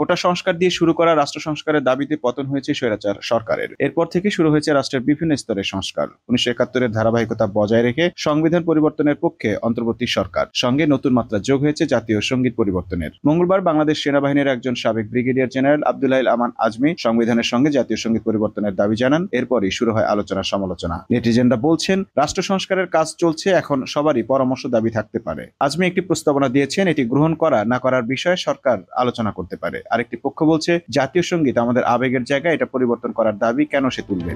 কোটা সংস্কার দিয়ে শুরু করা রাষ্ট্র সংস্কারের দাবিতে পতন হয়েছে স্বৈরাচার সরকারের। এরপর থেকে শুরু হয়েছে রাষ্ট্রের বিভিন্ন স্তরের সংস্কার। 1971-এর ধারাবাহিকতা বজায় রেখে সংবিধান পরিবর্তনের পক্ষে অন্তর্বর্তী সরকার, সঙ্গে নতুন মাত্রা যোগ হয়েছে জাতীয় সঙ্গীত পরিবর্তনের। মঙ্গলবার বাংলাদেশ সেনাবাহিনীর একজন সাবেক ব্রিগেডিয়ার জেনারেল আব্দুল আমান আজমি সংবিধানের সঙ্গে জাতীয় সঙ্গীত পরিবর্তনের দাবি জানান। এরপরই শুরু হয় আলোচনা সমালোচনা। নেটিজেনরা বলছেন, রাষ্ট্র সংস্কারের কাজ চলছে, এখন সবারই পরামর্শ দাবি থাকতে পারে। আজমি একটি প্রস্তাবনা দিয়েছেন, এটি গ্রহণ করা না করার বিষয়ে সরকার আলোচনা করতে পারে। আরেকটি পক্ষ বলছে, জাতীয় সঙ্গীত আমাদের আবেগের জায়গায়, এটা পরিবর্তন করার দাবি কেন সে তুলবে।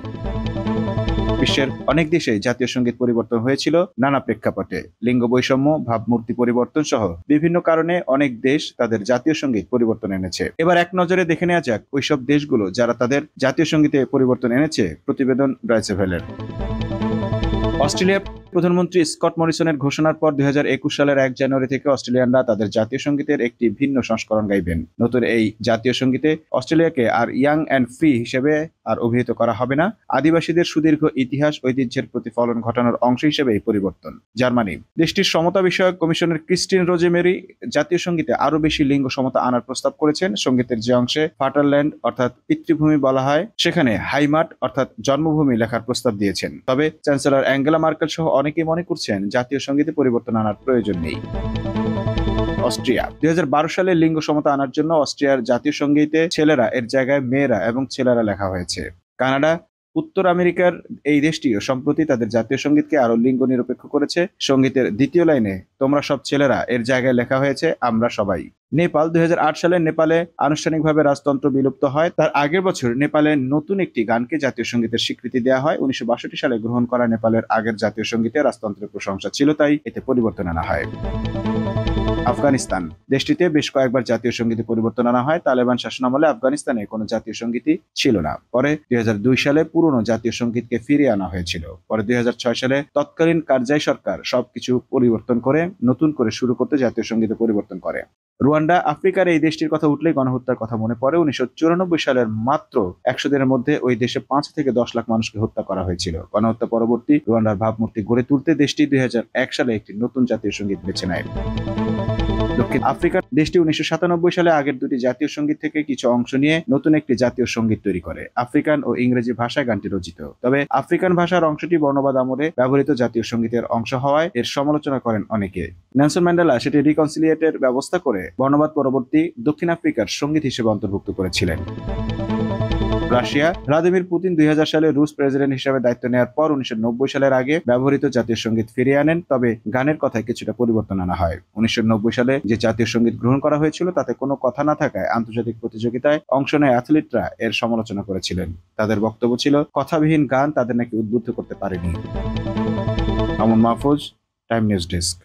বিশ্বের অনেক দেশে জাতীয় সঙ্গীত পরিবর্তন হয়েছিল নানা প্রেক্ষাপটে। লিঙ্গ বৈষম্য, ভাবমূর্তি পরিবর্তন সহ বিভিন্ন কারণে অনেক দেশ তাদের জাতীয় সঙ্গীত পরিবর্তন এনেছে। এবার এক নজরে দেখে নেওয়া যাক ওইসব দেশগুলো যারা তাদের জাতীয় সঙ্গীতে পরিবর্তন এনেছে। প্রতিবেদন ডয়েচে ভেলের। অস্ট্রেলিয়ার প্রধানমন্ত্রী স্কট মরিসনের ঘোষণার পর 2021 সালের 1 জানুয়ারি থেকে অস্ট্রেলিয়ানরা তাদের জাতীয় সঙ্গীতের একটি ভিন্ন সংস্করণ গাইবেন। নতুন এই জাতীয় সঙ্গীতে অস্ট্রেলিয়াকে আর ইয়াং অ্যান্ড ফ্রি হিসেবে আর অভিহিত করা হবে না। আদিবাসীদের সুদীর্ঘ ইতিহাস ঐতিহ্যের প্রতিফলন ঘটানোর অংশ হিসেবে এই পরিবর্তন। জার্মানি দেশটির সমতা বিষয়ক কমিশনের ক্রিস্টিন রোজেমেরি জাতীয় সঙ্গীতে আরো বেশি লিঙ্গ সমতা আনার প্রস্তাব করেছেন। সঙ্গীতের যে অংশে ফাটারল্যান্ড অর্থাৎ পিতৃভূমি বলা হয়, সেখানে হাইমাট অর্থাৎ জন্মভূমি লেখার প্রস্তাব দিয়েছেন। তবে চ্যান্সেলর অ্যাঙ্গেলা মার্কেল সহ অনেকেই মনে করছেন জাতীয় সঙ্গীতে পরিবর্তন আনার প্রয়োজন নেই। অস্ট্রিয়া 2012 সালে লিঙ্গ সমতা আনার জন্য অস্ট্রিয়ার জাতীয় সঙ্গীতে ছেলেরা এর জায়গায় মেয়েরা এবং ছেলেরা লেখা হয়েছে। কানাডা, উত্তর আমেরিকার এই দেশটিও সম্প্রতি তাদের জাতীয় সঙ্গীতকে আরো লিঙ্গ নিরপেক্ষ করেছে। সঙ্গীতের দ্বিতীয় লাইনে তোমরা সব ছেলেরা এর জায়গায় লেখা হয়েছে আমরা সবাই। নেপাল 2008 সালে নেপালে আনুষ্ঠানিকভাবে রাজতন্ত্র বিলুপ্ত হয়। তার আগের বছর নেপালে নতুন একটি গানকে জাতীয় সঙ্গীতের স্বীকৃতি দেওয়া হয়। 1962 সালে গ্রহণ করা নেপালের আগের জাতীয় সঙ্গীতে রাজতন্ত্রের প্রশংসা ছিল, তাই এতে পরিবর্তন আনা হয়। আফগানিস্তান দেশটিতে বেশ কয়েকবার জাতীয় সঙ্গীতে পরিবর্তন আনা হয়। তালেবান শাসনামলে আফগানিস্তানে কোনো জাতীয় সঙ্গীতই ছিল না। পরে 2002 সালে পুরনো জাতীয় সঙ্গীতকে ফিরিয়ে আনা হয়েছিল। পরে 2006 সালে তৎকালীন কারজাই সরকার সবকিছু পরিবর্তন করে নতুন করে শুরু করতে জাতীয় সঙ্গীতে পরিবর্তন করে। রুয়ান্ডা আফ্রিকার এই দেশটির কথা উঠলেই গণহত্যার কথা মনে পড়ে। 1994 সালের মাত্র 100 দিনের মধ্যে ওই দেশে 5 থেকে 10 লাখ মানুষকে হত্যা করা হয়েছিল। গণহত্যা পরবর্তী রুয়ান্ডার ভাবমূর্তি গড়ে তুলতে দেশটি 2001 সালে একটি নতুন জাতীয় সঙ্গীত বেছে নেয়। দক্ষিণ আফ্রিকার দেশটি 1997 সালে আগের দুটি জাতীয় সঙ্গীত থেকে কিছু অংশ নিয়ে নতুন একটি জাতীয় সঙ্গীত তৈরি করে। আফ্রিকান ও ইংরেজি ভাষায় গানটি রচিত। তবে আফ্রিকান ভাষার অংশটি বর্ণবাদ আমলে ব্যবহৃত জাতীয় সঙ্গীতের অংশ হওয়ায় এর সমালোচনা করেন অনেকে। নেলসন ম্যান্ডেলা সেটি রিকনসিলিয়েটের ব্যবস্থা করে বর্ণবাদ পরবর্তী দক্ষিণ আফ্রিকার সঙ্গীত হিসেবে অন্তর্ভুক্ত করেছিলেন। রাশিয়া ভ্লাদিমির পুতিন 2000 সালে রুশ প্রেসিডেন্ট হিসেবে দায়িত্ব নেওয়ার পর 1990 সালের আগে ব্যবহৃত জাতীয় সঙ্গীত ফিরিয়ে আনেন। তবে গানের কথায় কিছুটা পরিবর্তন আনা হয়। 1990 সালে যে জাতীয় সঙ্গীত গ্রহণ করা হয়েছিল তাতে কোনো কথা না থাকায় আন্তর্জাতিক প্রতিযোগিতায় অংশ নেয় অ্যাথলিটরা এর সমালোচনা করেছিলেন। তাদের বক্তব্য ছিল, কথাবিহীন গান তাদের নাকি উদ্বুদ্ধ করতে পারেনি। আমন মাহফুজ, টাইম নিউজ ডেস্ক।